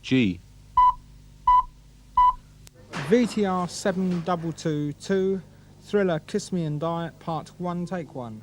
G. VTR 7222, thriller Kiss Me and Die, part 1, take 1.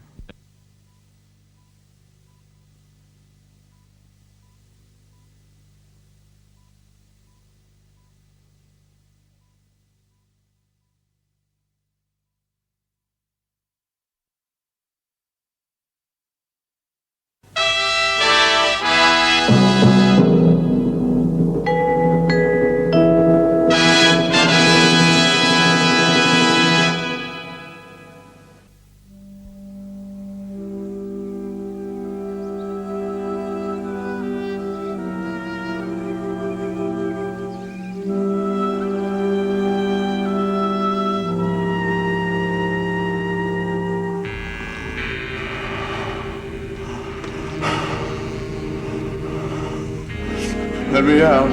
Let me out.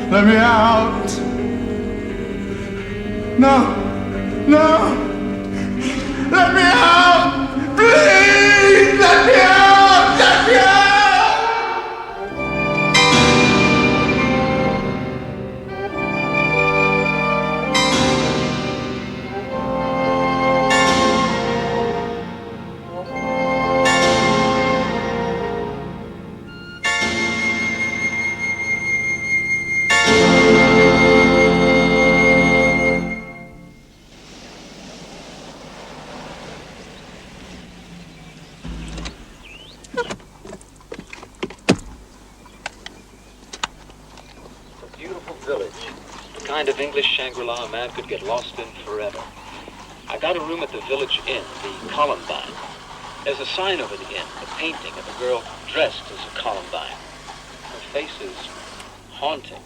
Let me out. No. No. Let me out. Please. Let me out. Let me out. Kind of English Shangri-La a man could get lost in forever. I got a room at the village inn, the Columbine. There's a sign over the inn, a painting of a girl dressed as a Columbine. Her face is haunting.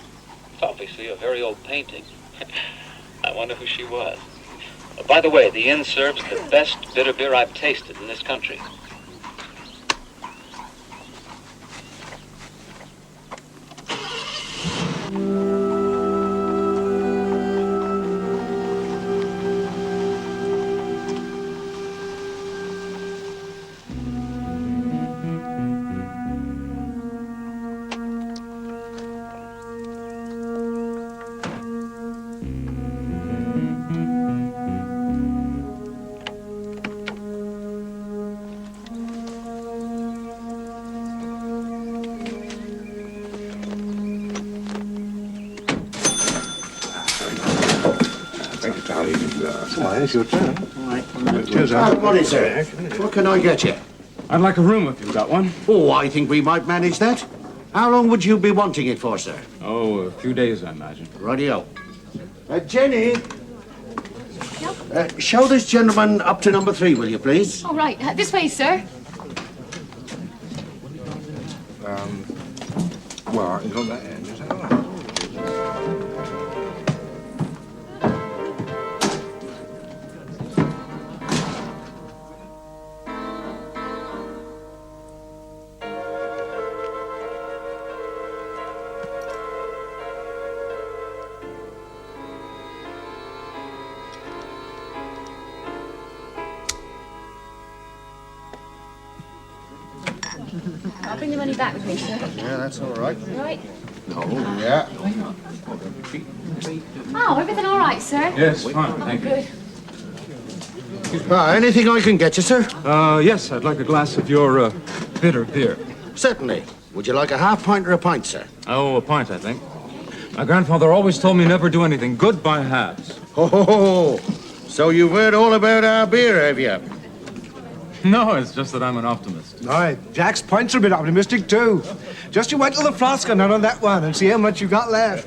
It's obviously a very old painting. I wonder who she was. By the way, the inn serves the best bitter beer I've tasted in this country. Come on, it's your turn. All right. Cheers, what is it? What can I get you? I'd like a room if you've got one. Oh, I think we might manage that. How long would you be wanting it for, sir? Oh, a few days, I imagine. Rightio. Jenny. Show this gentleman up to number 3, will you, please? All right. This way, sir. Well, I can go that end. Is that all right? I'll bring the money back with me, sir. Yeah, that's all right. Right. No, yeah. Oh, everything all right, sir? Yes, fine, thank you. Good. Anything I can get you, sir? Yes, I'd like a glass of your, bitter beer. Certainly. Would you like a half pint or a pint, sir? Oh, a pint, I think. My grandfather always told me never do anything good by halves. Oh, so you've heard all about our beer, have you? No, it's just that I'm an optimist. Aye, Jack's pints are a bit optimistic too. Just you wait till the frost gone out on that one and see how much you got left.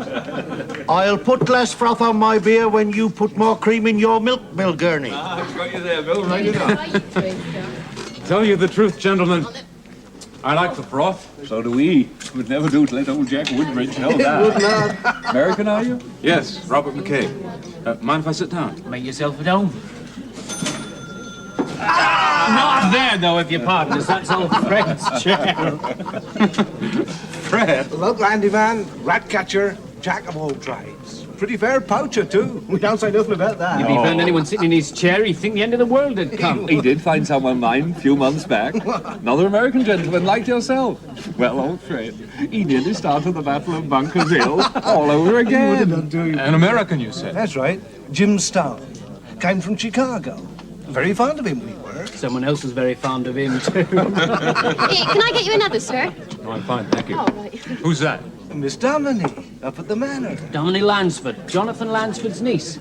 I'll put less froth on my beer when you put more cream in your milk, Bill Gurney. I've got you there, Bill, right enough. Tell you the truth, gentlemen, I like the froth. So do we. It would never do to let old Jack Woodbridge know that. American, are you? Yes, Robert McKay. Mind if I sit down? Make yourself at home. Not there, though, if you pardon us. That's old Fred's chair. Fred? Local handyman, rat catcher, jack of all trades. pretty fair poacher, too. We don't say nothing about that. If he found anyone sitting in his chair, he'd think the end of the world had come. He did find someone mine a few months back. Another American gentleman like yourself. Well, old Fred, he nearly started the Battle of Bunker's Hill all over again. An American, you said? That's right. Jim Stone. Came from Chicago. Very fond of him, we were. Someone else was very fond of him, too. Can I get you another, sir? No, I'm fine, thank you. Oh, right. Who's that? Miss Dominy, up at the manor. Dominy Lansford, Jonathan Lansford's niece.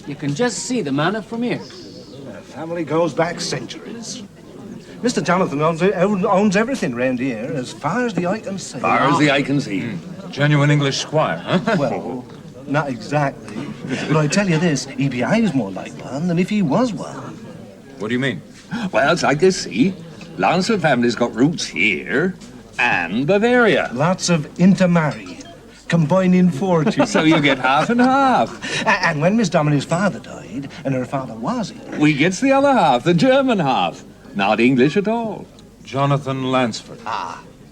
You can just see the manor from here. The family goes back centuries. Mr. Jonathan owns everything round here, as far as the eye can see. Far as the eye can see. Genuine English squire, huh? Well, not exactly. But I tell you this, he behaves more like one than if he was one. What do you mean? Well, it's like this, see? Lansford family's got roots here and Bavaria. Lots of intermarrying, combining fortunes. So you get half and half. And when Miss Dominy's father died, and her father was here, We gets the other half, the German half. Not English at all. Jonathan Lansford.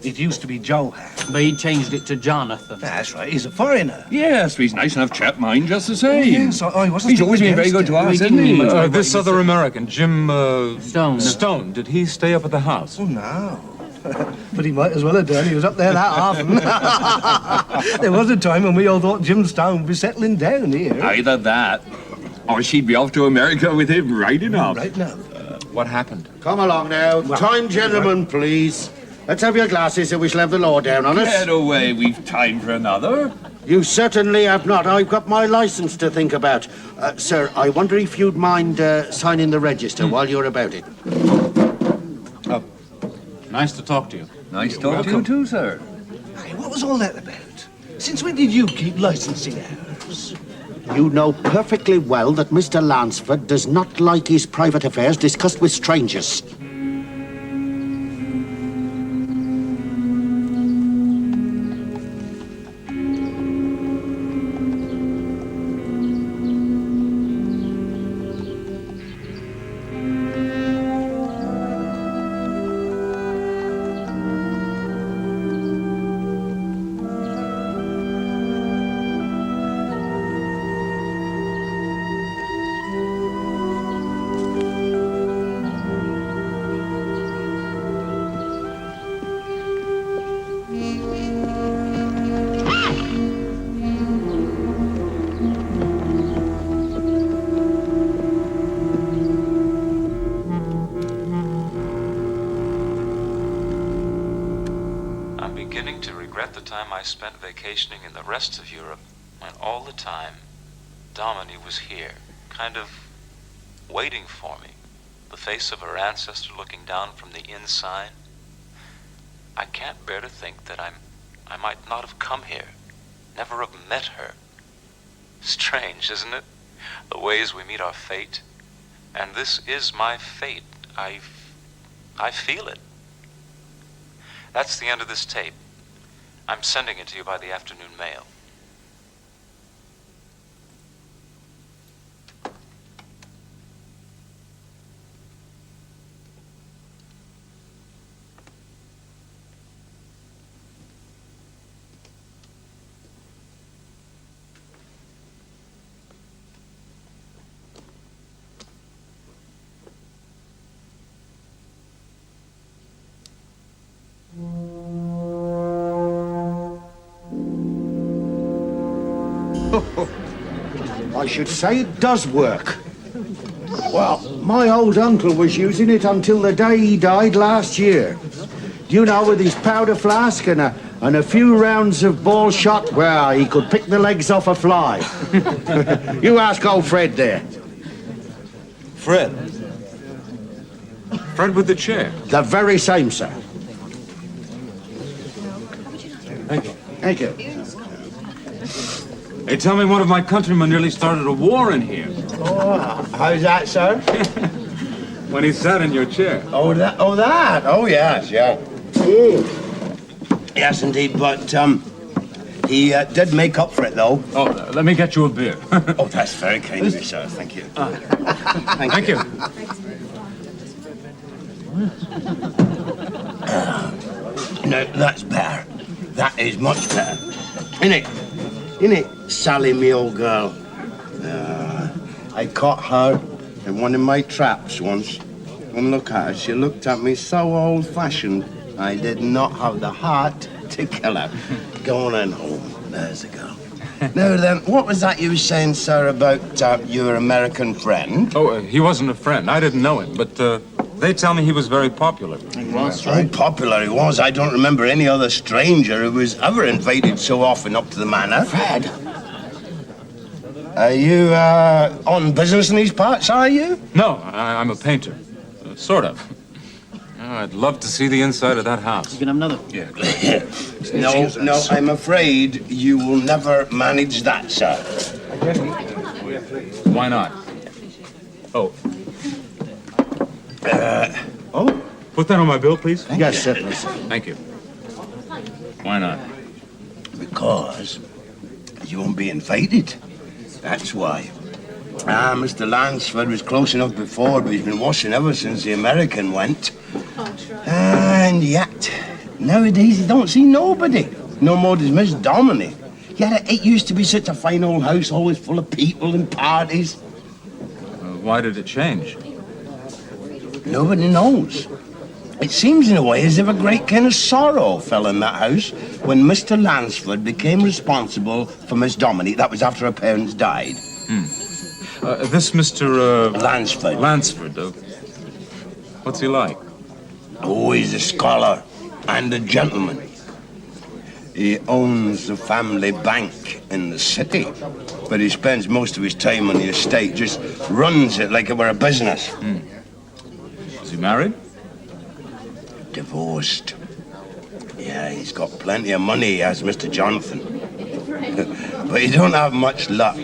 it used to be Johan. But he changed it to Jonathan. That's right, he's a foreigner. Yes, he's nice enough chap, mine, just the same. Yes, I wasn't He's always been very good to us, hasn't he? This other American, Jim Stone. Stone, did he stay up at the house? Oh, no. But he might as well have done. He was up there that often. There was a time when we all thought Jim Stone would be settling down here. Either that, or she'd be off to America with him right enough. Right now. What happened? Come along now. Time, gentlemen, please. Let's have your glasses so we shall have the law down on us. Get away, we've time for another. You certainly have not. I've got my license to think about. Sir, I wonder if you'd mind signing the register while you're about it. Nice to talk to you. Nice talk to you too, sir. Hey, what was all that about? Since when did you keep licensing hours? You know perfectly well that Mr. Lansford does not like his private affairs discussed with strangers. I spent vacationing in the rest of Europe when all the time Dominy was here, kind of waiting for me, the face of her ancestor looking down from the inn sign. I can't bear to think that I might not have come here, never have met her. Strange, isn't it? The ways we meet our fate. And this is my fate. I feel it. That's the end of this tape. I'm sending it to you by the afternoon mail. I should say it does work. Well, my old uncle was using it until the day he died last year. Do you know, with his powder flask and a few rounds of ball shot, well, he could pick the legs off a fly. You ask old Fred there. Fred? Fred with the chair? The very same, sir. Thank you. Thank you. Hey, tell me one of my countrymen nearly started a war in here. Oh, how's that, sir? When he sat in your chair. Oh, that? Oh, yes, yeah. Yes, indeed, but, he did make up for it, though. Oh, let me get you a beer. Oh, that's very kind of you, sir. Thank you. Thank you. No, that's better. That is much better. Isn't it? Innit, Sally, me old girl? I caught her in one of my traps once. And look at her, she looked at me so old-fashioned, I did not have the heart to kill her. Go on home. There's the girl. Now then, what was that you were saying, sir, about your American friend? Oh, he wasn't a friend. I didn't know him, but they tell me he was very popular. He was, right? How popular he was. I don't remember any other stranger who was ever invited so often up to the manor. Fred. Are you on business in these parts, are you? No, I'm a painter. Sort of. I'd love to see the inside of that house. You can have another. Yeah. No, I'm afraid you will never manage that, sir. Why not? Oh. Oh? Put that on my bill, please. Yes, certainly, sir. Thank you. Why not? Because you won't be invited. That's why. Mr. Lansford was close enough before, but he's been washing ever since the American went. And yet, nowadays he don't see nobody. No more does Miss Dominic. Yet it used to be such a fine old house, always full of people and parties. Why did it change? Nobody knows. It seems in a way as if a great kind of sorrow fell in that house when Mr. Lansford became responsible for Miss Dominic. That was after her parents died. This Mr. Lansford. Lansford, what's he like? Oh, he's a scholar and a gentleman. He owns the family bank in the city, but he spends most of his time on the estate, just runs it like it were a business. Is he married? Divorced. Yeah, he's got plenty of money, as Mr. Jonathan. But he don't have much luck.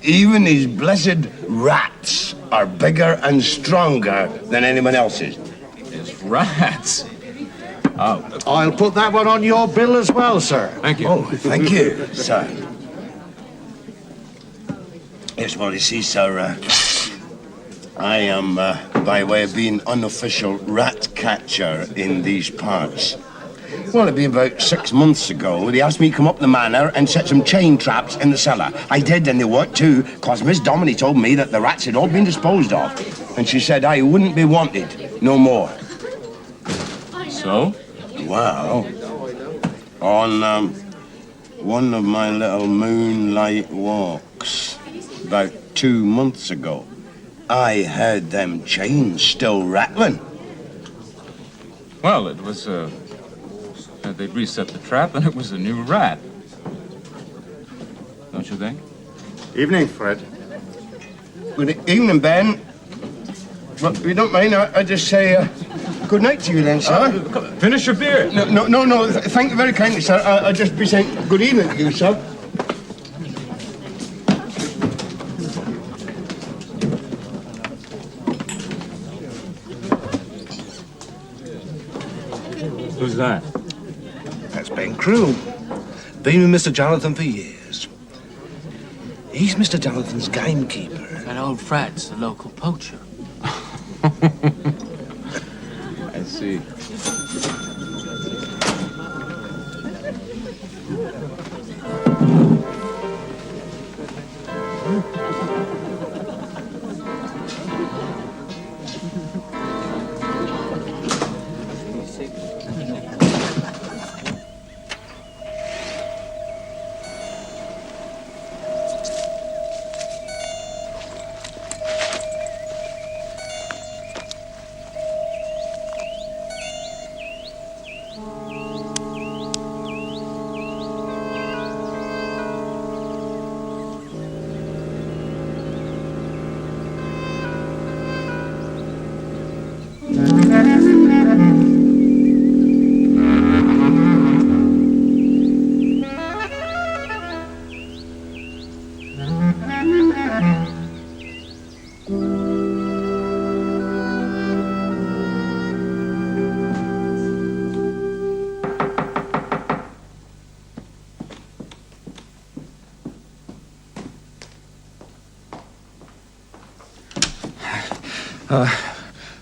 Even his blessed rats are bigger and stronger than anyone else's. His rats? Oh. I'll put that one on your bill as well, sir. Thank you. Oh, thank you, sir. Yes, well, you see, sir, I am, by way of being unofficial rat catcher in these parts. Well, it'd be about 6 months ago. They asked me to come up the manor and set some chain traps in the cellar. I did, and they worked too, because Miss Dominic told me that the rats had all been disposed of. And she said I wouldn't be wanted no more. So? Well, on one of my little moonlight walks about 2 months ago, I heard them chains still rattling. Well, it was, they'd reset the trap and it was a new rat. Don't you think? Evening, Fred. Good evening, Ben. Well, if you don't mind, I just say good night to you then, sir. Finish your beer. No. Thank you very kindly, sir. I'll just be saying good evening to you, sir. Who's that? That's Ben Crew. Been with Mr. Jonathan for years. He's Mr. Jonathan's gamekeeper. And old Fred's the local poacher. I see.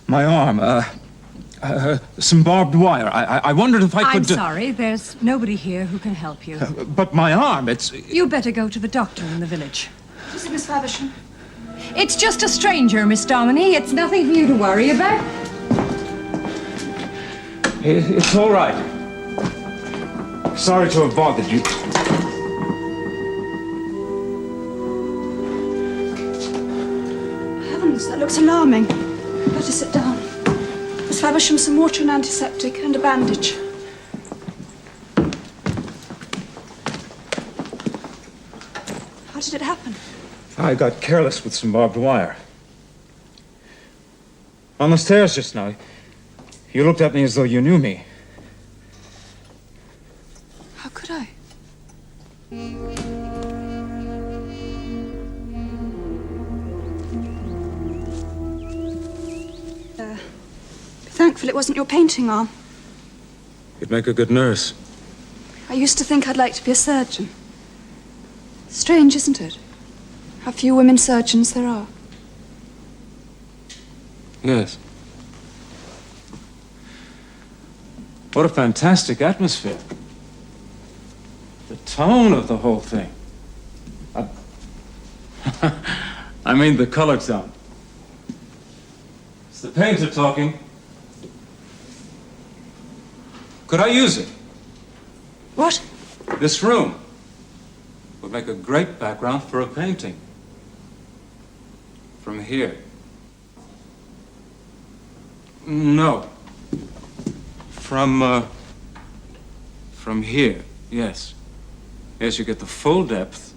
My arm, Some barbed wire. I wondered if I I'm could... sorry, there's nobody here who can help you. But my arm, it's... You better go to the doctor in the village. Is it Miss Faversham? It's just a stranger, Miss Dominey. It's nothing for you to worry about. It's all right. Sorry to have bothered you. Heavens, that looks alarming. Better sit down. Miss Faversham, some water and antiseptic and a bandage. How did it happen? I got careless with some barbed wire. On the stairs just now, you looked at me as though you knew me. How could I? Be thankful it wasn't your painting arm. You'd make a good nurse. I used to think I'd like to be a surgeon. Strange, isn't it? How few women surgeons there are. Yes. What a fantastic atmosphere. The tone of the whole thing. I mean the color tone. It's the painter talking. Could I use it? What? This room would make a great background for a painting. From here. No. From here, yes. Yes, you get the full depth,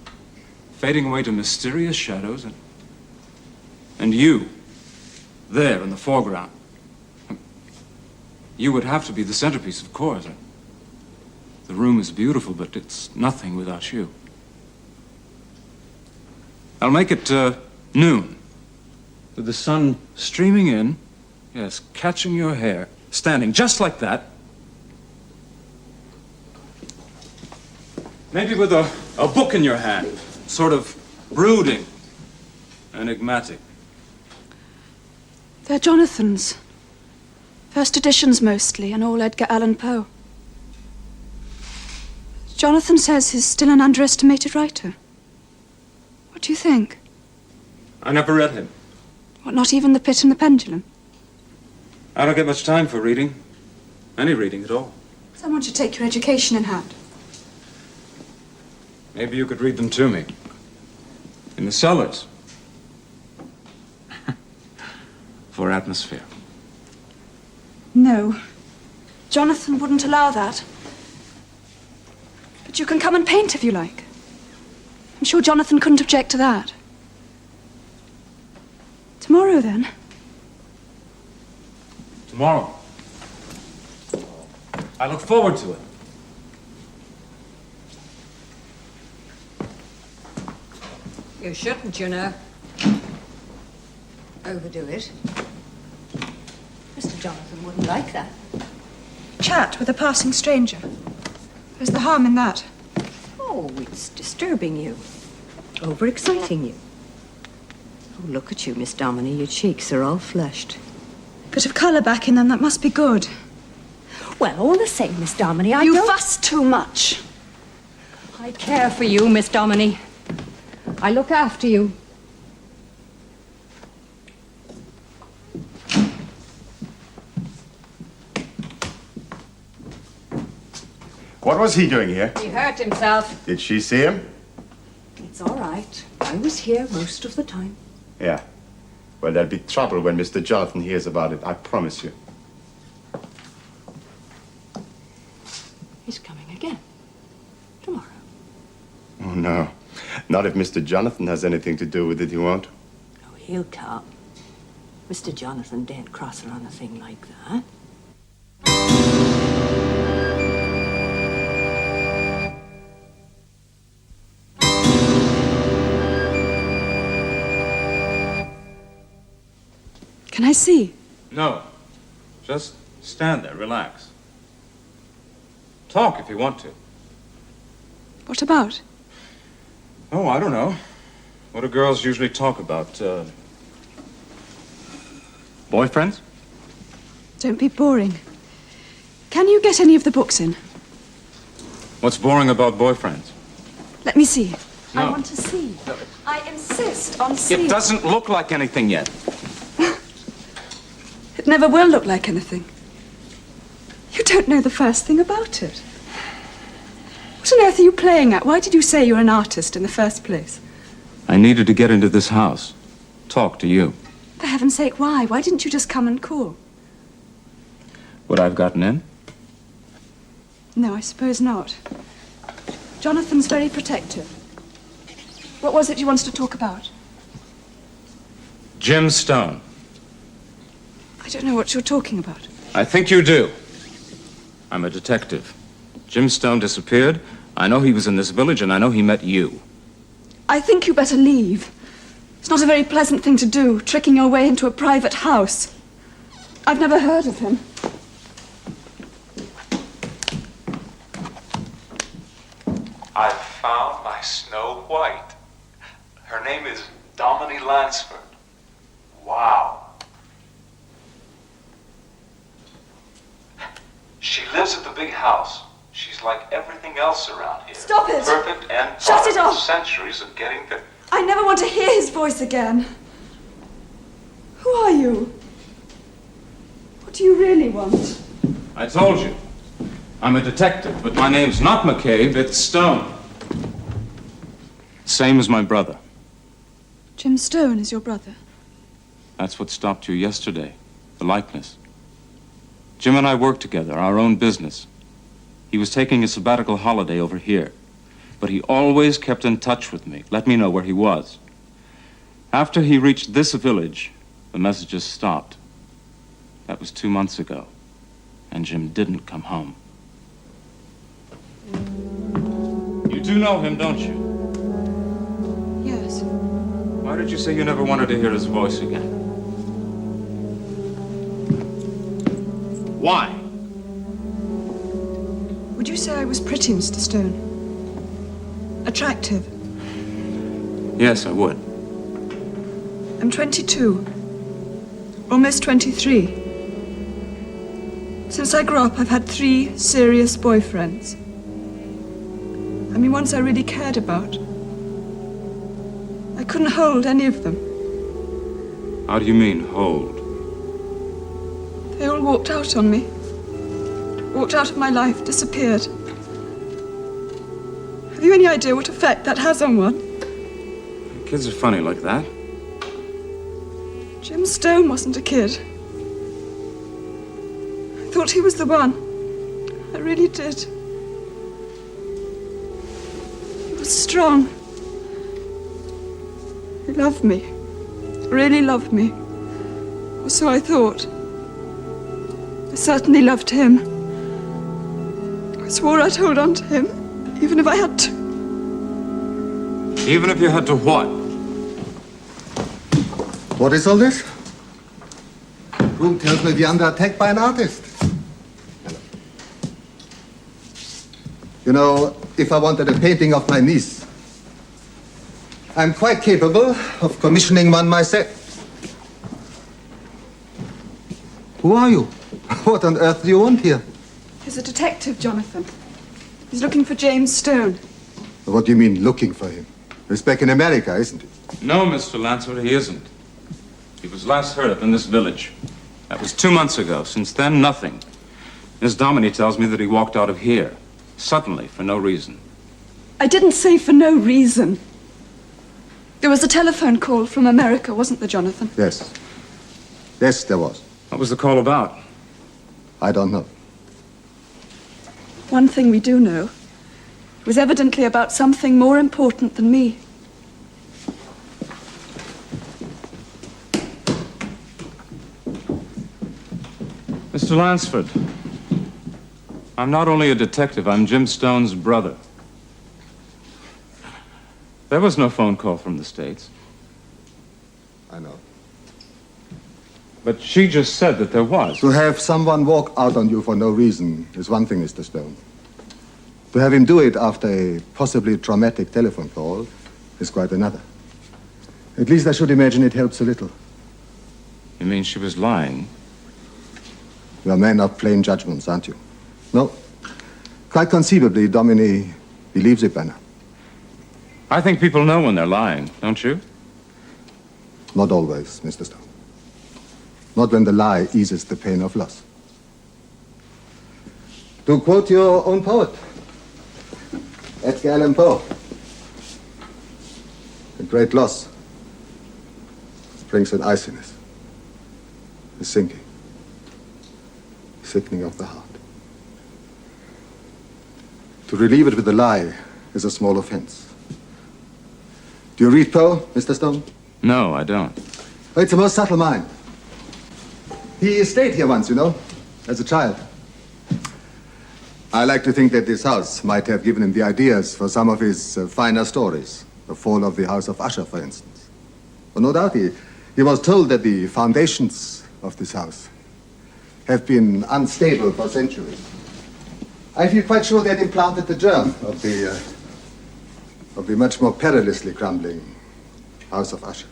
fading away to mysterious shadows, and you, there in the foreground. You would have to be the centerpiece, of course. The room is beautiful, but it's nothing without you. I'll make it noon, with the sun streaming in, yes, catching your hair, standing just like that. Maybe with a book in your hand, sort of brooding, enigmatic. They're Jonathan's. First editions mostly, and all Edgar Allan Poe. Jonathan says he's still an underestimated writer. What do you think? I never read him. What, not even The Pit and the Pendulum? I don't get much time for reading. Any reading at all. Someone should take your education in hand. Maybe you could read them to me. In the cellars. For atmosphere. No. Jonathan wouldn't allow that. But you can come and paint if you like. I'm sure Jonathan couldn't object to that. Tomorrow, then. Tomorrow. I look forward to it. You shouldn't, you know. Overdo it. Mr. Jonathan wouldn't like that. Chat with a passing stranger. There's the harm in that. Oh, it's disturbing you. Overexciting you. Oh, look at you, Miss Dominey. Your cheeks are all flushed. Bit of colour back in them, that must be good. Well, all the same, Miss Dominey, You fuss too much. I care for you, Miss Dominey. I look after you. What was he doing here? He hurt himself. Did she see him? It's all right. I was here most of the time. Yeah. Well, there'll be trouble when Mr. Jonathan hears about it, I promise you. He's coming again. Tomorrow. Oh, no. Not if Mr. Jonathan has anything to do with it, he won't. Oh, he'll come. Mr. Jonathan daren't cross her on a thing like that. Can I see? No. Just stand there, relax. Talk if you want to. What about? Oh, I don't know. What do girls usually talk about? Boyfriends? Don't be boring. Can you get any of the books in? What's boring about boyfriends? Let me see. No. I want to see. I insist on seeing. It doesn't look like anything yet. It never will look like anything. You don't know the first thing about it. What on earth are you playing at? Why did you say you're an artist in the first place? I needed to get into this house. Talk to you. For heaven's sake, why? Why didn't you just come and call? Would I have gotten in? No, I suppose not. Jonathan's very protective. What was it you wanted to talk about? Jim Stone. I don't know what you're talking about. I think you do. I'm a detective. Jim Stone disappeared. I know he was in this village, and I know he met you. I think you better leave. It's not a very pleasant thing to do, tricking your way into a private house. I've never heard of him. I've found my Snow White. Her name is Domini Lansford. Wow. She lives at the big house. She's like everything else around here. Stop it! Perfect and Shut it off! centuries of getting there. I never want to hear his voice again. Who are you? What do you really want? I told you. I'm a detective, but my name's not McCabe, it's Stone. Same as my brother. Jim Stone is your brother. That's what stopped you yesterday, the likeness. Jim and I worked together, our own business. He was taking a sabbatical holiday over here, but he always kept in touch with me, let me know where he was. After he reached this village, the messages stopped. That was 2 months ago, and Jim didn't come home. You do know him, don't you? Yes. Why did you say you never wanted to hear his voice again? Why? Would you say I was pretty, Mr. Stone? Attractive? Yes, I would. I'm 22. Almost 23. Since I grew up, I've had 3 serious boyfriends. I mean, ones I really cared about. I couldn't hold any of them. How do you mean, hold? They all walked out on me. Walked out of my life, disappeared. Have you any idea what effect that has on one? Kids are funny like that. Jim Stone wasn't a kid. I thought he was the one. I really did. He was strong. He loved me. Really loved me. Or so I thought. I certainly loved him. I swore I'd hold on to him, even if I had to. Even if you had to what? What is all this? Room tells me we're under attack by an artist. You know, if I wanted a painting of my niece, I'm quite capable of commissioning one myself. Who are you? What on earth do you want here? He's a detective, Jonathan. He's looking for James Stone. What do you mean, looking for him? He's back in America, isn't he? No, Mr. Lansford, he isn't. He was last heard of in this village. That was 2 months ago. Since then, nothing. Miss Domini tells me that he walked out of here, suddenly, for no reason. I didn't say for no reason. There was a telephone call from America, wasn't there, Jonathan? Yes. Yes, there was. What was the call about? I don't know. One thing we do know. It was evidently about something more important than me. Mr. Lansford, I'm not only a detective, I'm Jim Stone's brother. There was no phone call from the States. I know. But she just said that there was. To have someone walk out on you for no reason is one thing, Mr. Stone. To have him do it after a possibly traumatic telephone call is quite another. At least I should imagine it helps a little. You mean she was lying? You're a man of plain judgments, aren't you? No. Quite conceivably, Domini believes it by now. I think people know when they're lying, don't you? Not always, Mr. Stone. Not when the lie eases the pain of loss. To quote your own poet, Edgar Allan Poe, a great loss brings an iciness, a sinking, sickening of the heart. To relieve it with a lie is a small offense. Do you read Poe, Mr. Stone? No, I don't. Oh, it's a most subtle mind. He stayed here once, you know, as a child. I like to think that this house might have given him the ideas for some of his finer stories. The fall of the House of Usher, for instance. Well, no doubt he was told that the foundations of this house have been unstable for centuries. I feel quite sure they had implanted the germ of the much more perilously crumbling House of Usher.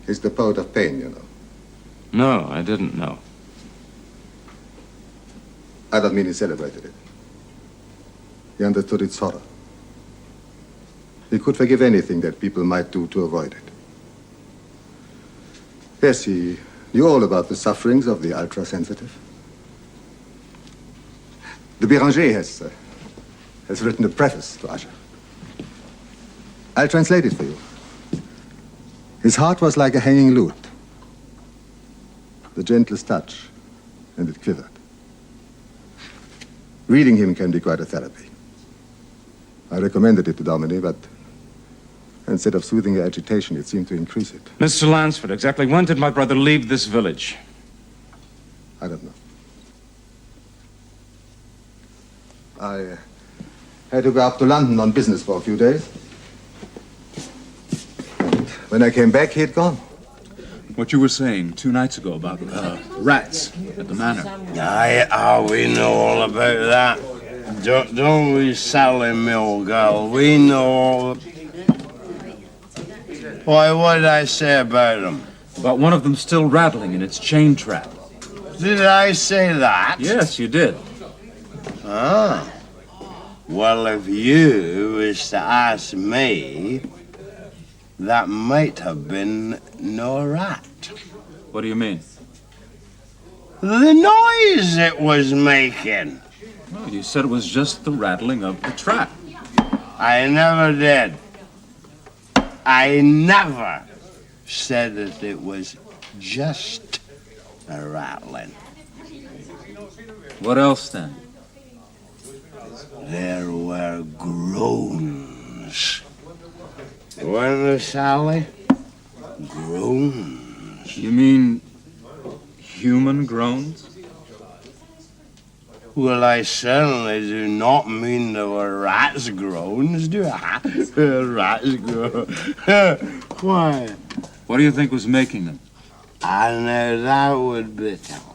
He's the poet of pain, you know. No, I didn't know. I don't mean he celebrated it. He understood its horror. He could forgive anything that people might do to avoid it. Yes, he knew all about the sufferings of the ultra-sensitive. De Béranger has written a preface to Usher. I'll translate it for you. His heart was like a hanging lute. The gentlest touch, and it quivered. Reading him can be quite a therapy. I recommended it to Domini, but instead of soothing her agitation, it seemed to increase it. Mr. Lansford, exactly when did my brother leave this village? I don't know. I had to go up to London on business for a few days. And when I came back, he had gone. What you were saying 2 nights ago about rats at the manor. Aye, we know all about that. Don't we, Sally Mill girl? We know all. Why, what did I say about them? About one of them still rattling in its chain trap. Did I say that? Yes, you did. Ah. Well, if you was to ask me, that might have been no rat. What do you mean? The noise it was making. Well, you said it was just the rattling of the trap. I never did. I never said that it was just a rattling. What else then? There were groans. Weren't there, Sally? Groans. You mean human groans? Well, I certainly do not mean there were rats' groans, do I? Rats' groans. Why? What do you think was making them? I know that would be tough.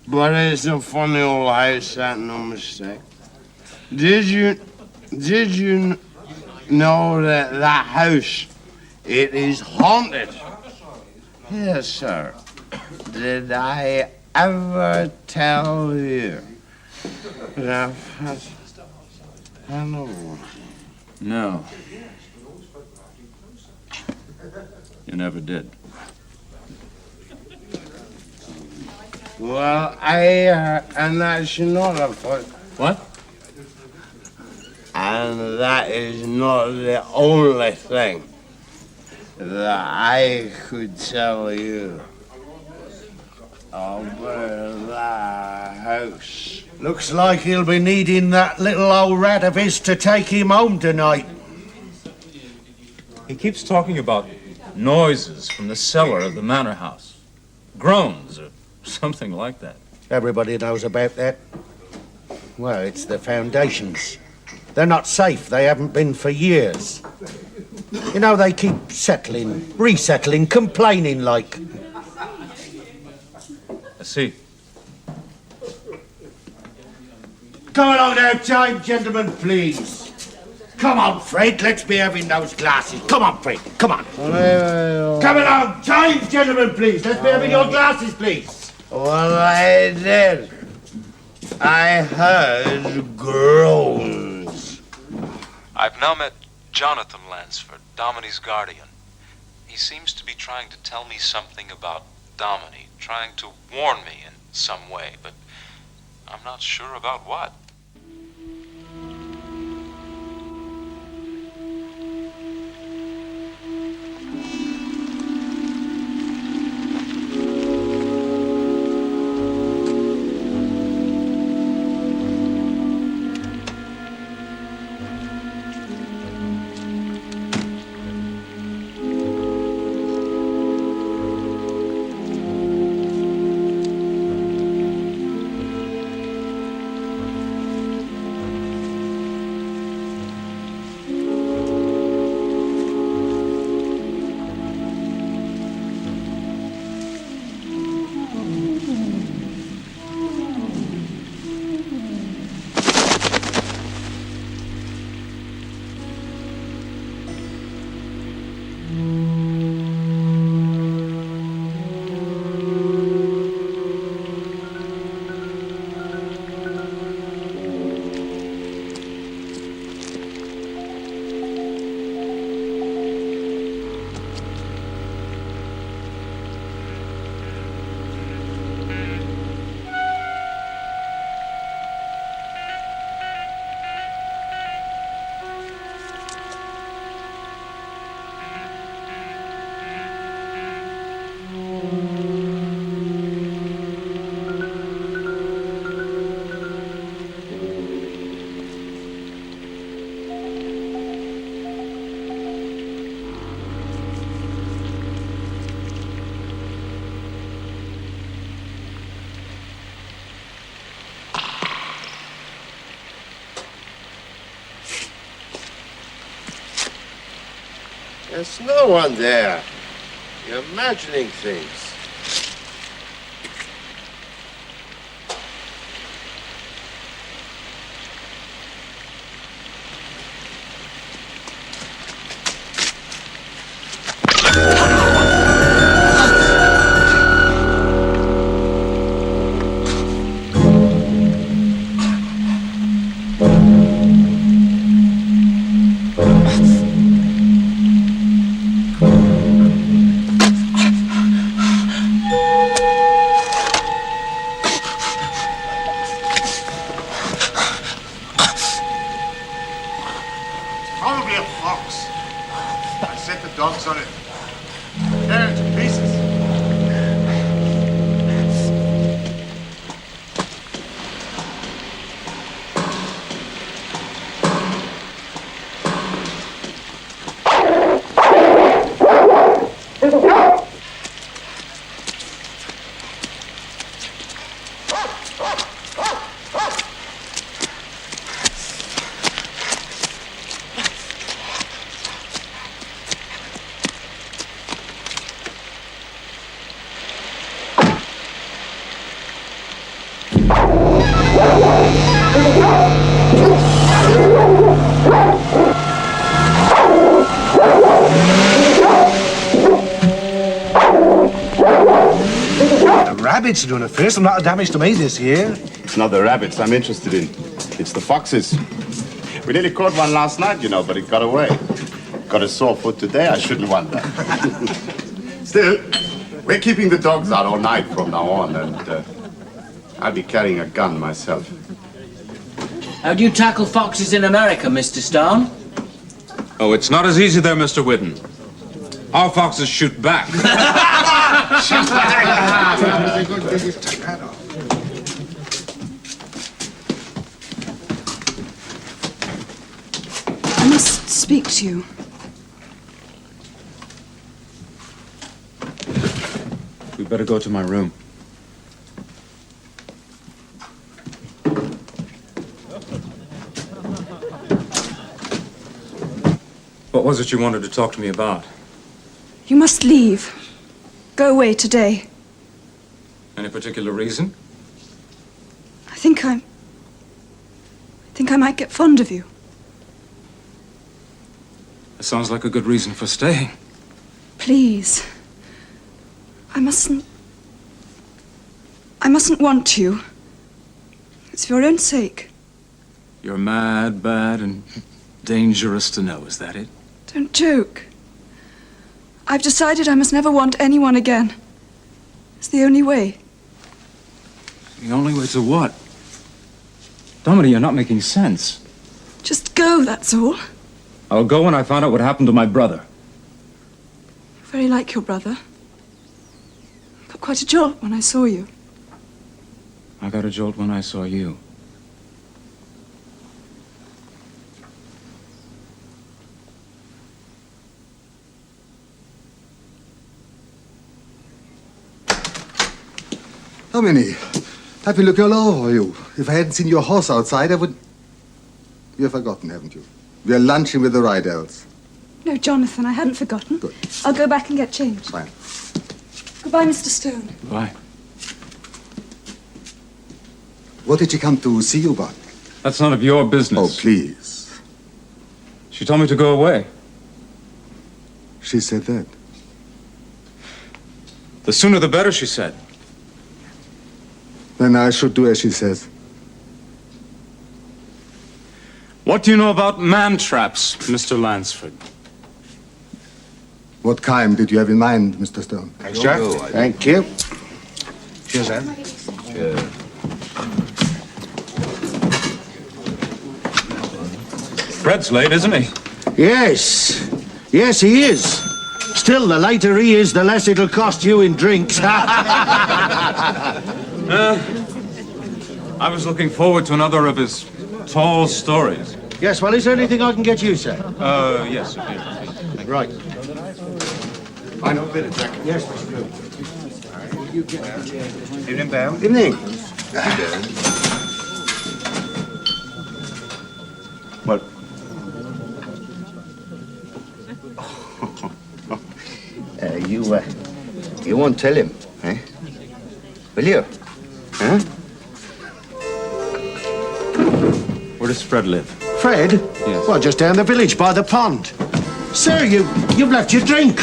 But it's a funny old house, that no mistake. Did you know that house, it is haunted? Yes, sir. Did I ever tell you that I know. No. You never did. Well, and that's not a fault. What? And that is not the only thing that I could tell you about that house. Looks like he'll be needing that little old rat of his to take him home tonight. He keeps talking about noises from the cellar of the manor house. Groans or something like that. Everybody knows about that. Well, it's the foundations. They're not safe. They haven't been for years. You know, they keep settling, resettling, complaining like. I see. Come along now, time, gentlemen, please. Come on, Fred, let's be having those glasses. Come on, Fred, come on. Come along, change, gentlemen, please. Let's be having your glasses, please. Well, I did. I heard groans. I've now met Jonathan Lansford, Dominie's guardian. He seems to be trying to tell me something about Dominie, trying to warn me in some way, but I'm not sure about what. There's no one there. You're imagining things. Probably a fox. I set the dogs on it. Tear it to pieces. The rabbits are doing a fearsome lot of damage to me this year. It's not the rabbits I'm interested in. It's the foxes. We nearly caught one last night, you know, but it got away. Got a sore foot today. I shouldn't want that. Still, we're keeping the dogs out all night from now on, and I'll be carrying a gun myself. How do you tackle foxes in America, Mr. Stone? Oh, it's not as easy there, Mr. Whidden. Our foxes shoot back. I must speak to you. We'd better go to my room. What was it you wanted to talk to me about? You must leave. Go away today. Any particular reason? I think I might get fond of you. sounds like a good reason for staying. Please. I mustn't want you. It's for your own sake. You're mad, bad, and dangerous to know, is that it? Don't joke. I've decided I must never want anyone again. It's the only way. The only way to what? Dominic, you're not making sense. Just go, that's all. I'll go when I find out what happened to my brother. You're very like your brother. Got quite a jolt when I saw you. I got a jolt when I saw you. Dominic, I've been looking all over you. If I hadn't seen your horse outside, I would... You've forgotten, haven't you? We're lunching with the Rydals. No, Jonathan, I hadn't forgotten. Good. I'll go back and get changed. Fine. Goodbye, Mr. Stone. Goodbye. What did she come to see you about? That's none of your business. Oh, please. She told me to go away. She said that. The sooner the better, she said. Then I should do as she says. What do you know about man traps, Mr. Lansford? What kind did you have in mind, Mr. Stone? Thanks, sir. Thank you. Cheers, Anne. Fred's late, isn't he? Yes. Yes, he is. Still, the later he is, the less it'll cost you in drinks. I was looking forward to another of his tall stories. Yes, well, is there anything I can get you, sir? Yes, sir. Right. I know a bit of Jack. Yes, Mr. Blue. Evening, Belle. Evening. What? You won't tell him, eh? Will you? Huh? Where does Fred live? Fred? Yes. Well, just down the village by the pond. Sir, you've left your drink.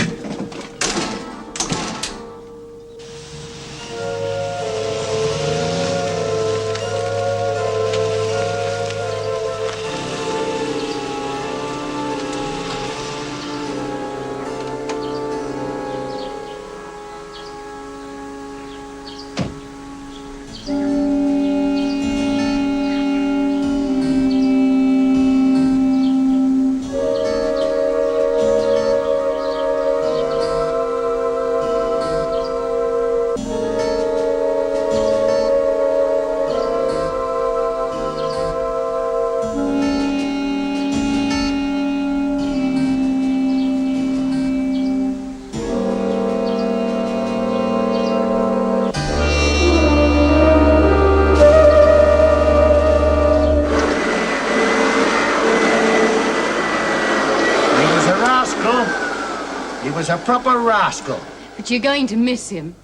He was a proper rascal. But you're going to miss him.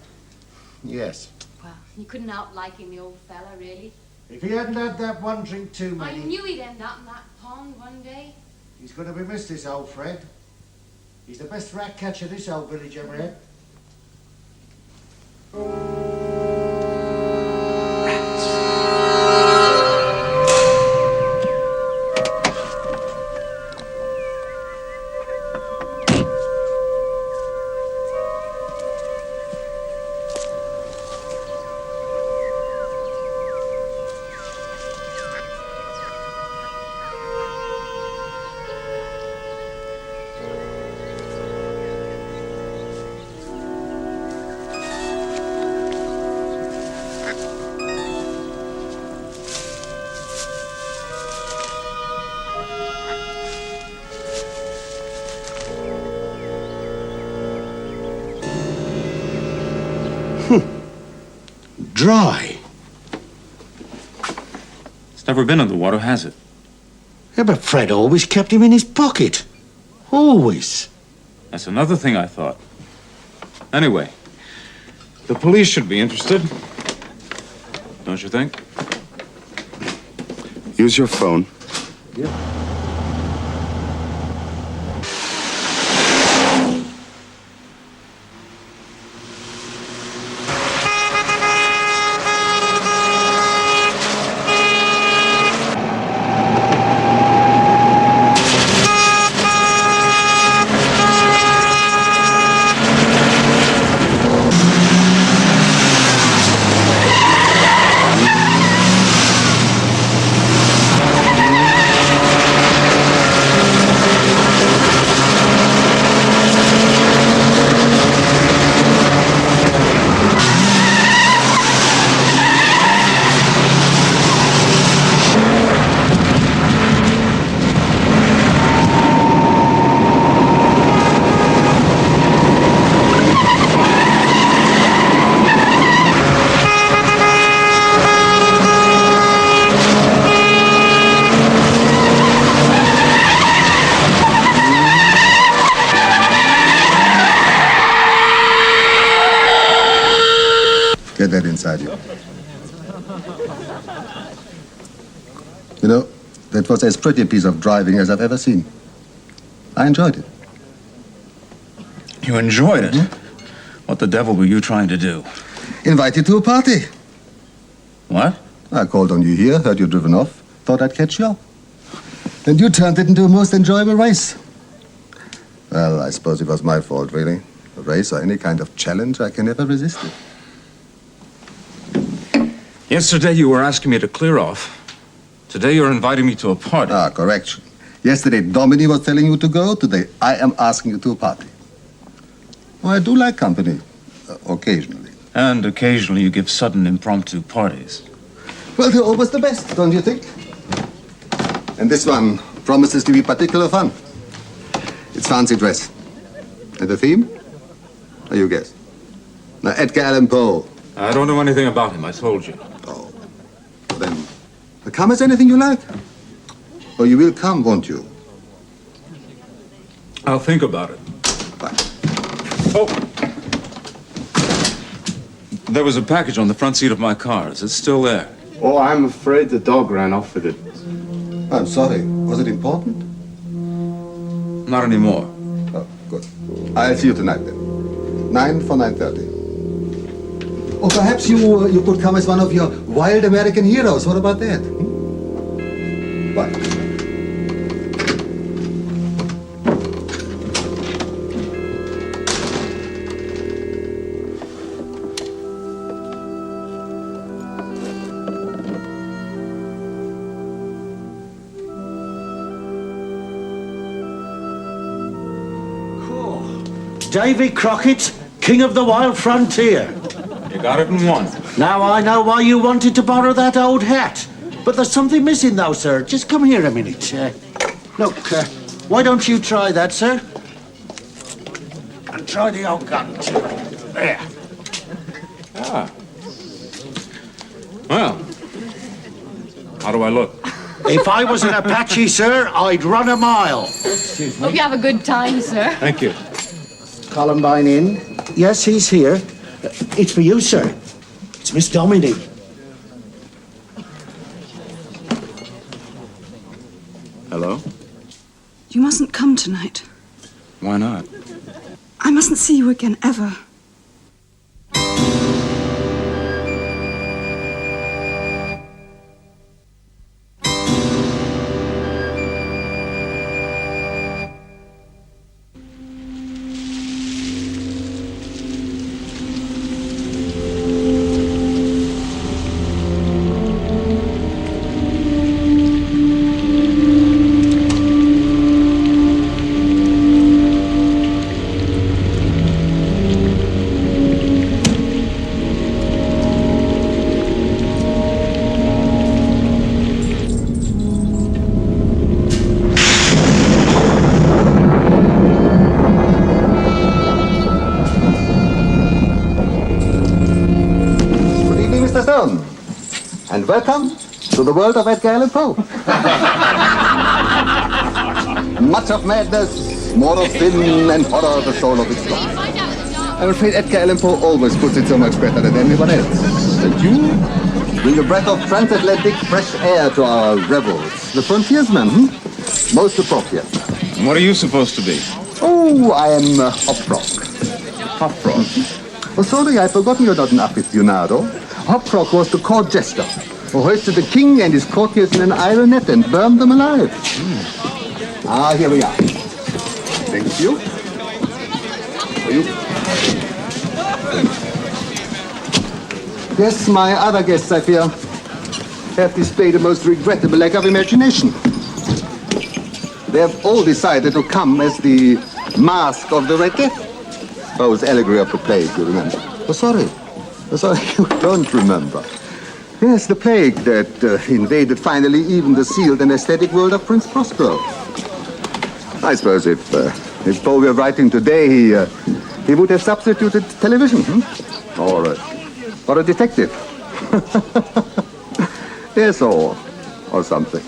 Yes. Well, you couldn't help liking the old fella, really. If he hadn't had that one drink too I many... knew he'd end up in that pond one day. He's going to be missed, this old Fred. He's the best rat catcher this old village ever had. Dry. It's never been in the water, has it? Yeah, but Fred always kept him in his pocket. Always. That's another thing I thought. Anyway, the police should be interested. Don't you think? Use your phone. Yeah. inside you. You know, that was as pretty a piece of driving as I've ever seen. I enjoyed it. You enjoyed it? What the devil were you trying to do? Invite you to a party. What? I called on you here, heard you driven off, thought I'd catch you up. And you turned it into a most enjoyable race. Well, I suppose it was my fault, really. A race or any kind of challenge, I can never resist it. Yesterday you were asking me to clear off. Today you're inviting me to a party. Ah, correction. Yesterday Domini was telling you to go. Today I am asking you to a party. Oh, I do like company, occasionally. And occasionally you give sudden impromptu parties. Well, they're always the best, don't you think? And this one promises to be particular fun. It's fancy dress. And the theme? Oh, you guess. Now, Edgar Allan Poe. I don't know anything about him, I told you. Oh. Then, come as anything you like. Or you will come, won't you? I'll think about it. Bye. Oh! There was a package on the front seat of my car. Is it still there? Oh, I'm afraid the dog ran off with it. I'm sorry. Was it important? Not anymore. Oh, good. I'll see you tonight then. 9 for 9:30. Or perhaps you could come as one of your wild American heroes. What about that? Bye. Davy Crockett, King of the Wild Frontier. You got it in one. Now I know why you wanted to borrow that old hat. But there's something missing, though, sir. Just come here a minute. Look, why don't you try that, sir? And try the old gun, too. There. Ah. Well, how do I look? If I was an Apache, sir, I'd run a mile. Hope you have a good time, sir. Thank you. Columbine in? Yes, he's here. It's for you, sir. It's Miss Domini. Hello? You mustn't come tonight. Why not? I mustn't see you again, ever. And welcome to the world of Edgar Allan Poe. Much of madness, more of sin, and horror the soul of its story. I'm afraid Edgar Allan Poe always puts it so much better than anyone else. And you bring a breath of transatlantic fresh air to our revels. The frontiersman, Most appropriate. What are you supposed to be? Oh, I am Hop Frog. Hop Frog? Oh, sorry, I've forgotten you're not an aficionado. Hop Frog was the court jester who hoisted the king and his courtiers in an iron net and burned them alive. Ah, here we are. Thank you. For you. Yes, my other guests, I fear, have displayed a most regrettable lack of imagination. They have all decided to come as the mask of the Red Death. Poe's allegory of the plague, you remember. Oh, sorry, you don't remember. Yes, the plague that invaded finally even the sealed and aesthetic world of Prince Prospero. I suppose if Poe were writing today, he would have substituted television, or a detective. Yes, or something.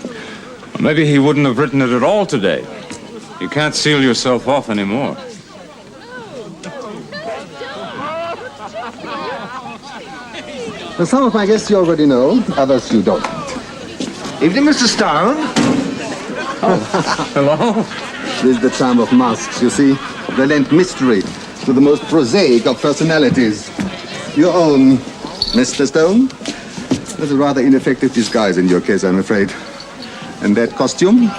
Well, maybe he wouldn't have written it at all today. You can't seal yourself off anymore. Some of my guests you already know, others you don't. Evening, Mr. Stone. Hello? This is the charm of masks, you see. They lend mystery to the most prosaic of personalities. Your own, Mr. Stone. That's a rather ineffective disguise in your case, I'm afraid. And that costume?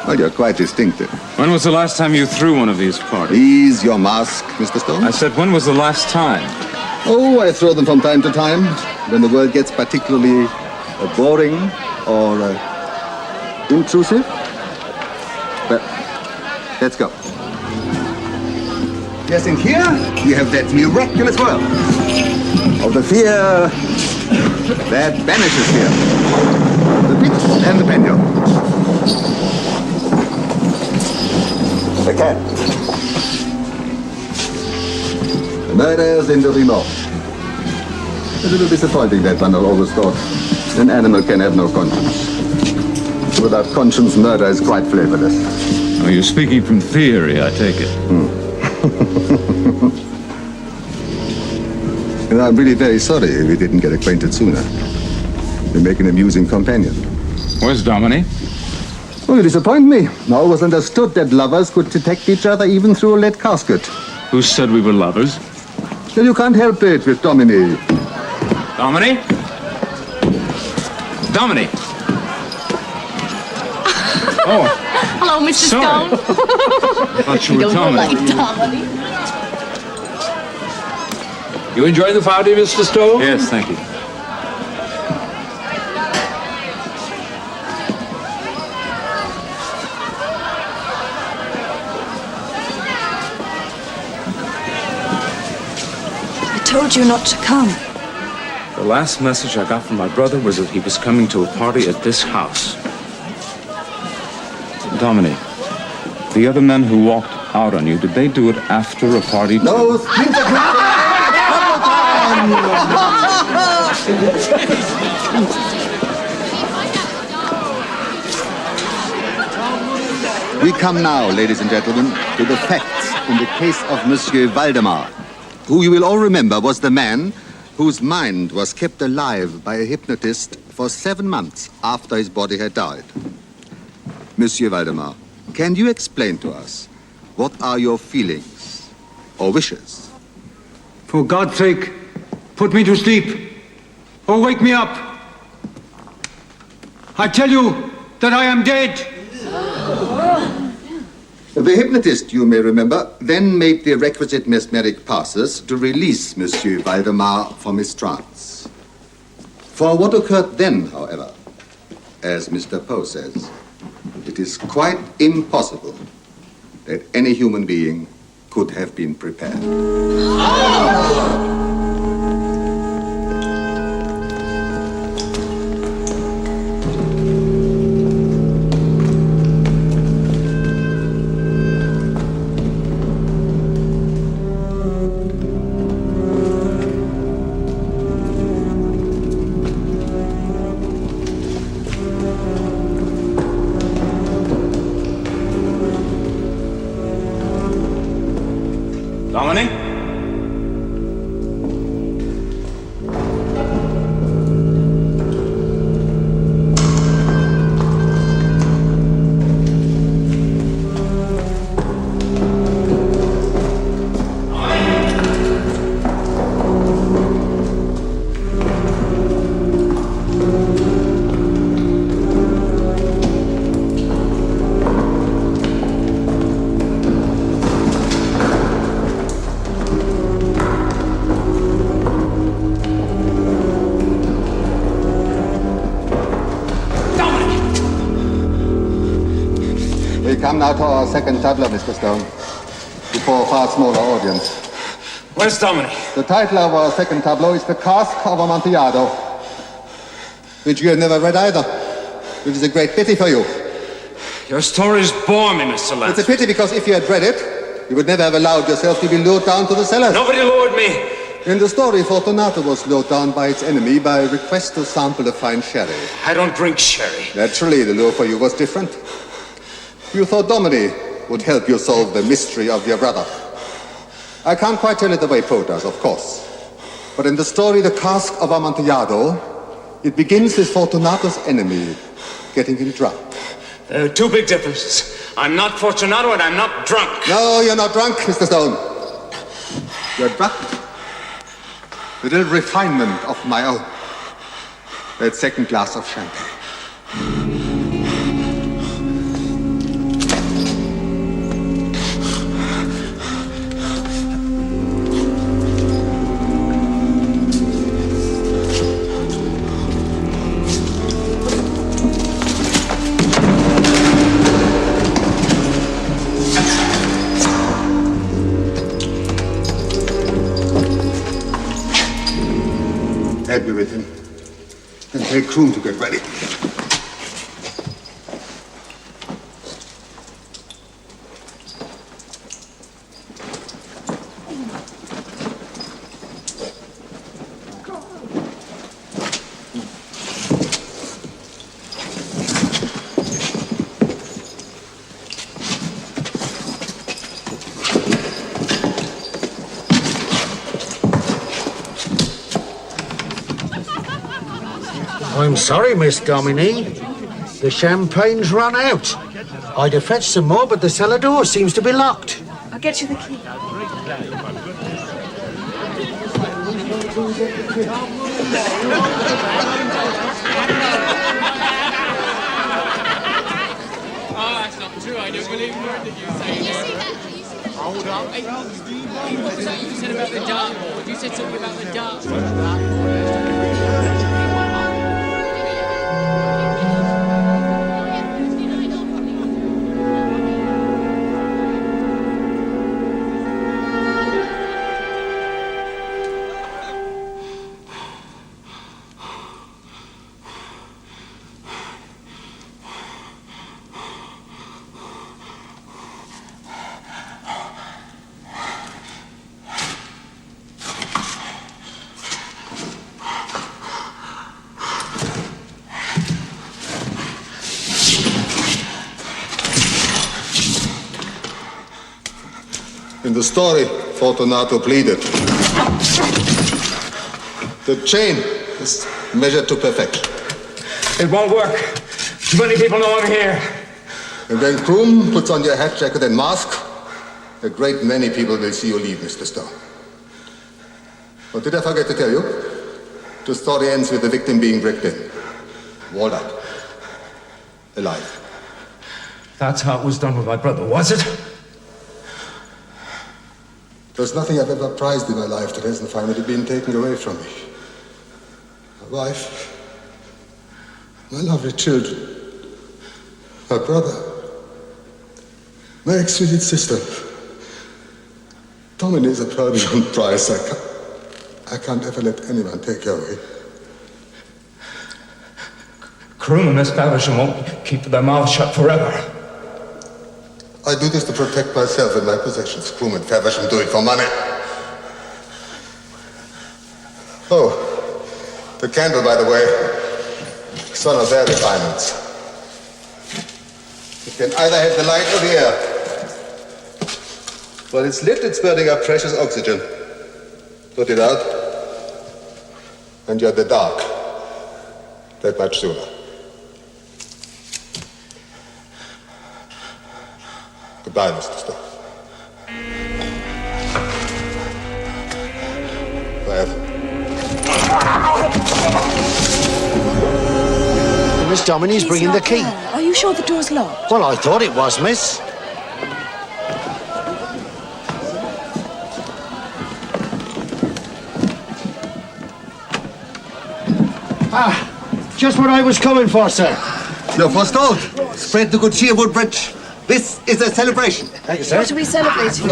Well, you're quite distinctive. When was the last time you threw one of these parties? Ease your mask, Mr. Stone. I said, when was the last time? Oh, I throw them from time to time, when the world gets particularly boring or intrusive. But let's go. Yes, and here we have that miraculous world of the fear that banishes fear. The pit and the pendulum. The cat. The murders in the remote. A little disappointing that one, I always thought. An animal can have no conscience. Without conscience, murder is quite flavorless. Oh, you're speaking from theory, I take it. And I'm really very sorry we didn't get acquainted sooner. You make an amusing companion. Where's Dominic? Oh, you disappoint me. I always understood that lovers could detect each other even through a lead casket. Who said we were lovers? Well, you can't help it with Dominic. Dominic? Dominic! Oh. Hello, Mr. Sorry. Stone. I thought you were don't Dominic. like Dominic. You enjoying the party, Mr. Stone? Yes, thank you. I told you not to come. The last message I got from my brother was that he was coming to a party at this house. Dominic, the other men who walked out on you, did they do it after a party too? No, things are We come now, ladies and gentlemen, to the facts in the case of Monsieur Valdemar, who you will all remember was the man whose mind was kept alive by a hypnotist for 7 months after his body had died. Monsieur Valdemar, can you explain to us what are your feelings or wishes? For God's sake, put me to sleep or wake me up. I tell you that I am dead. The hypnotist, you may remember, then made the requisite mesmeric passes to release Monsieur Valdemar from his trance. For what occurred then, however, as Mr. Poe says, it is quite impossible that any human being could have been prepared. Dominic? We come now to our second tableau, Mr. Stone, before a far smaller audience. Where's Dominic? The title of our second tableau is The Cask of Amontillado, which you have never read either, which is a great pity for you. Your stories bore me, Mr. Lance. It's a pity because if you had read it, you would never have allowed yourself to be lured down to the cellars. Nobody lured me. In the story, Fortunato was lured down by its enemy by a request to sample a fine sherry. I don't drink sherry. Naturally, the lure for you was different. You thought Dominic would help you solve the mystery of your brother. I can't quite tell it the way Poe does, of course. But in the story, The Cask of Amontillado, it begins with Fortunato's enemy getting him drunk. There are two big differences. I'm not Fortunato and I'm not drunk. No, you're not drunk, Mr. Stone. You're drunk. A little refinement of my own. That second glass of champagne. Help me with him. And take Kroom to get ready. I'm sorry, Miss Domini. The champagne's run out. I'd have fetched some more, but the cellar door seems to be locked. I'll get you the key. That's not true. I don't believe a word that you say. Hold up. What was that you said about the dartboard? You said something about the dartboard. In the story, Fortunato pleaded. The chain is measured to perfection. It won't work. Too many people know I'm here. And when Kroom puts on your hat, jacket, and mask, a great many people will see you leave, Mr. Stone. But did I forget to tell you? The story ends with the victim being bricked in. Walled up. Alive. That's how it was done with my brother, was it? There's nothing I've ever prized in my life that hasn't finally been taken away from me. My wife, my lovely children, my brother, my exquisite sister. Dominic is a proud young prize I can't ever let anyone take away. Kroom and Miss Faversham won't keep their mouths shut forever. I do this to protect myself and my possessions. Kroom and Faversham do it for money. Oh, the candle, by the way, son of their refinements. You can either have the light or the air. While it's lit, it's burning up precious oxygen. Put it out, and you're in the dark. That much sooner. Goodbye, Mr. Stone. Forever. Miss Domini's He's bringing the not key. there. Are you sure the door's locked? Well, I thought it was, miss. Just what I was coming for, sir. You're forestalled. Spread the good cheer, Woodbridge. This is a celebration. Thank you, sir. What are we celebrating?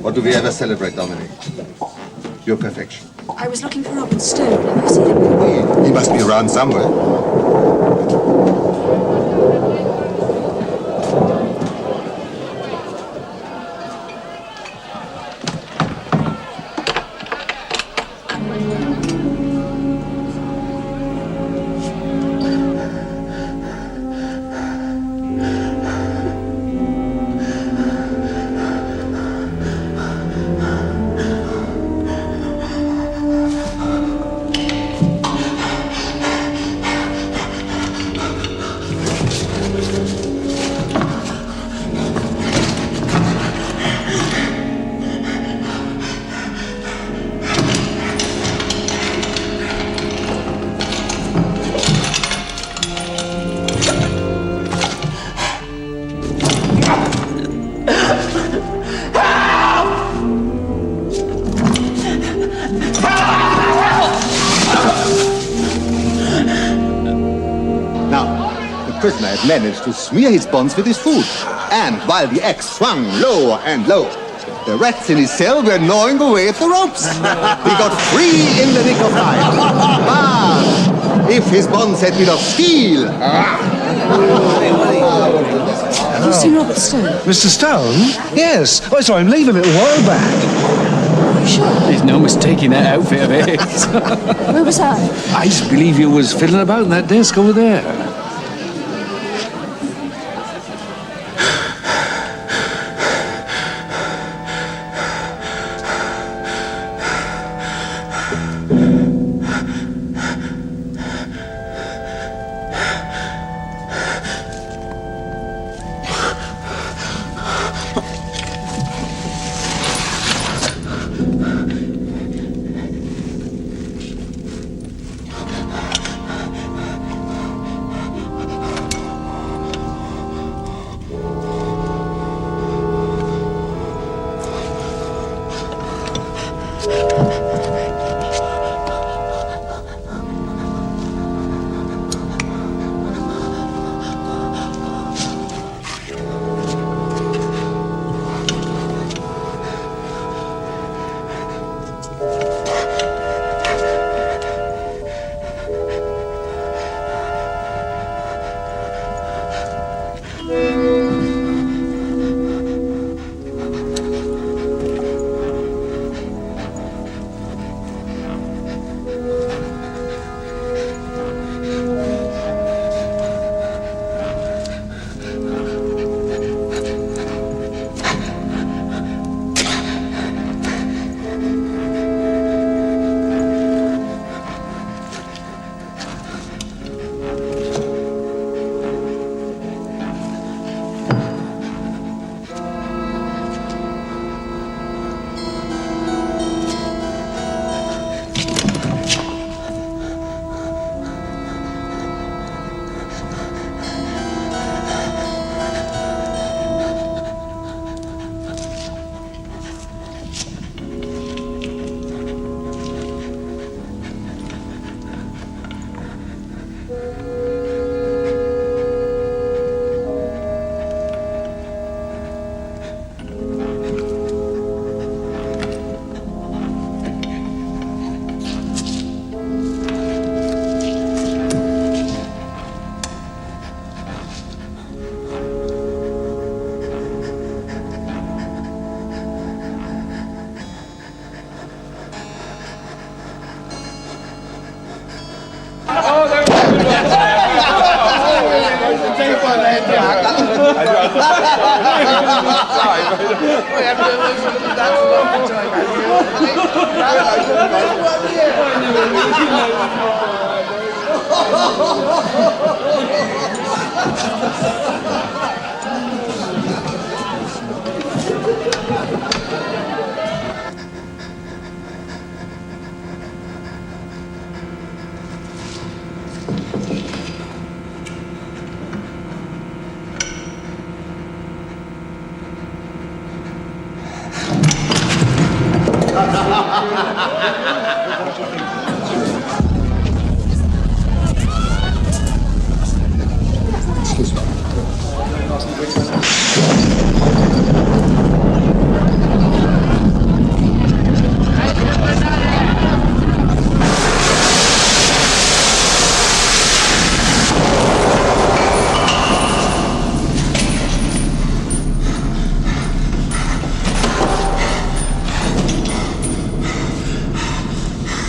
What do we ever celebrate, Dominic? Your perfection. I was looking for Robin Stone. Have you seen him? He must be around somewhere. prisoner had managed to smear his bonds with his food. And while the axe swung lower and lower, the rats in his cell were gnawing away at the ropes. He got free in the nick of time. But if his bonds had been of steel... Have you seen Robert Stone? Mr. Stone? Yes. I saw him leave a little while back. Are you sure? There's no mistaking that outfit of his. Where was I? I just believe you was fiddling about in that desk over there.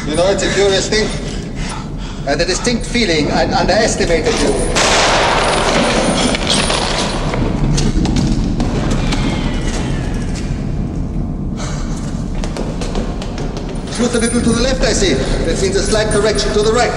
You know, it's a curious thing. I had a distinct feeling I'd underestimated you. Shoot a little to the left, I see. That means a slight correction to the right.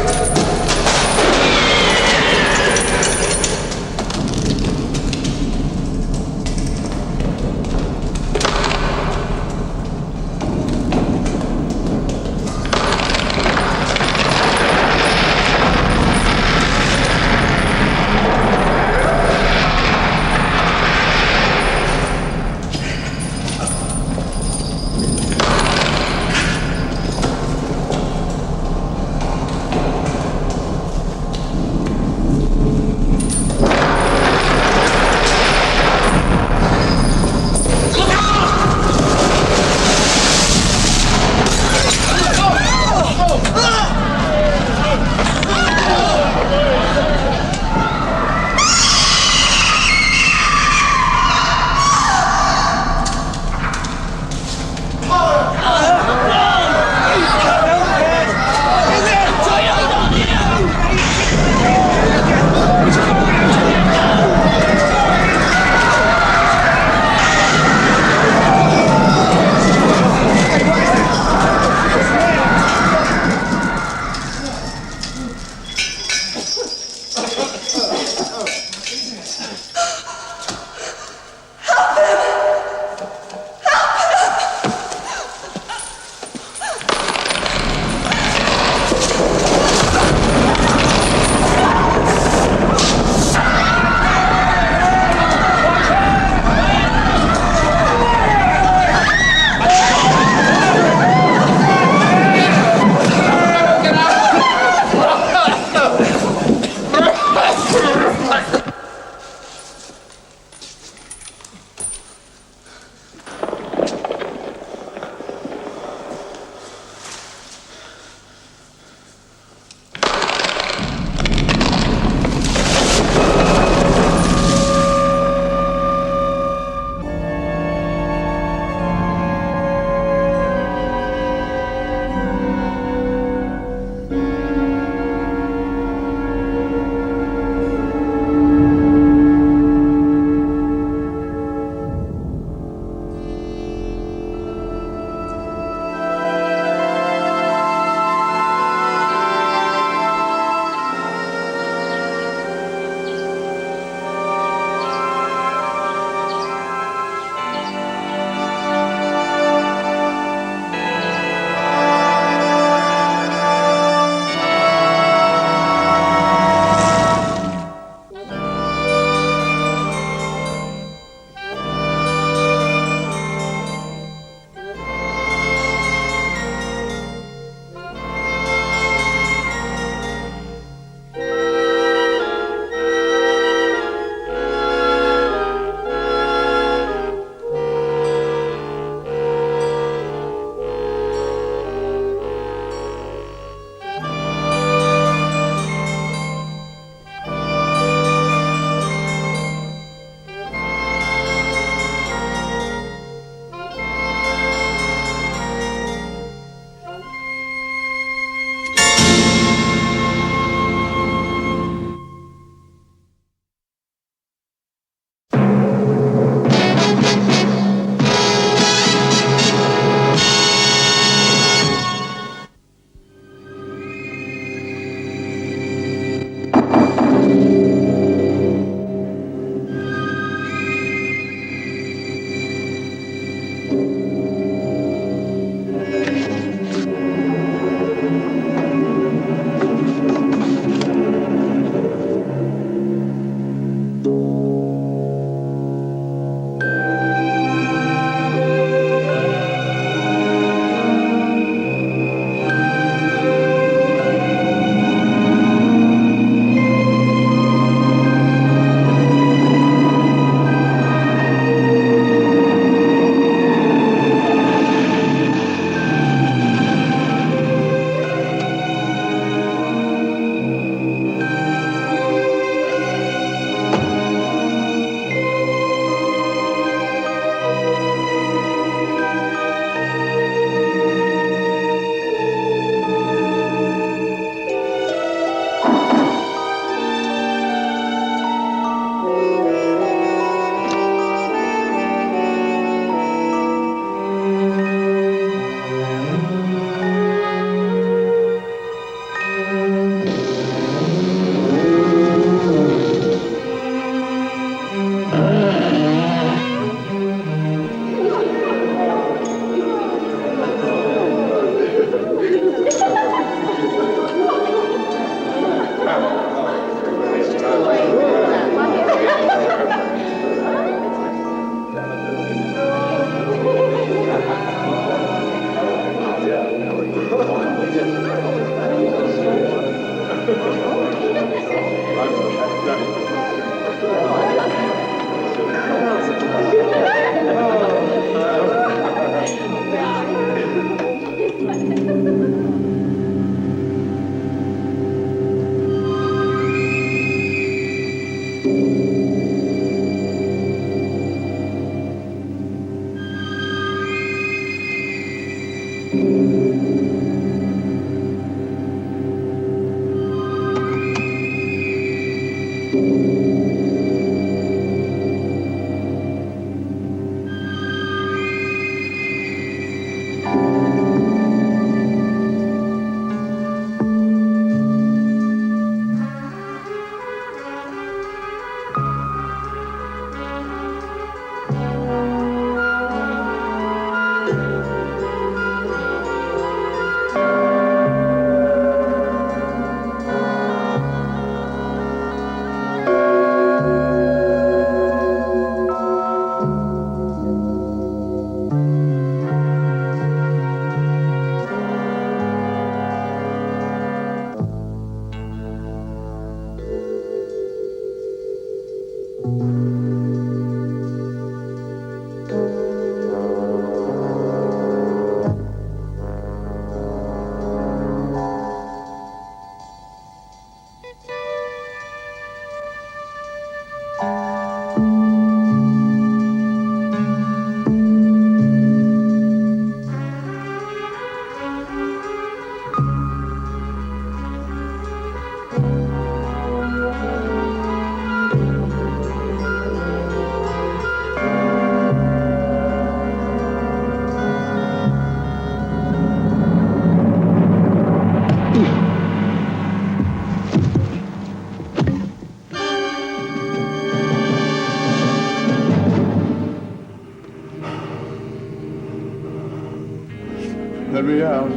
Let me out.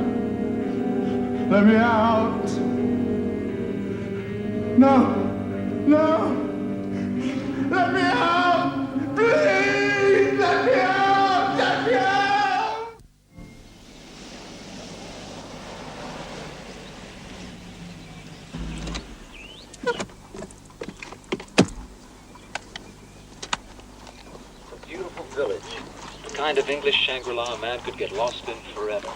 Let me out. No. No. Let me out. Please. Let me out. Let me out. A beautiful village. The kind of English Shangri-La a man could get lost in forever.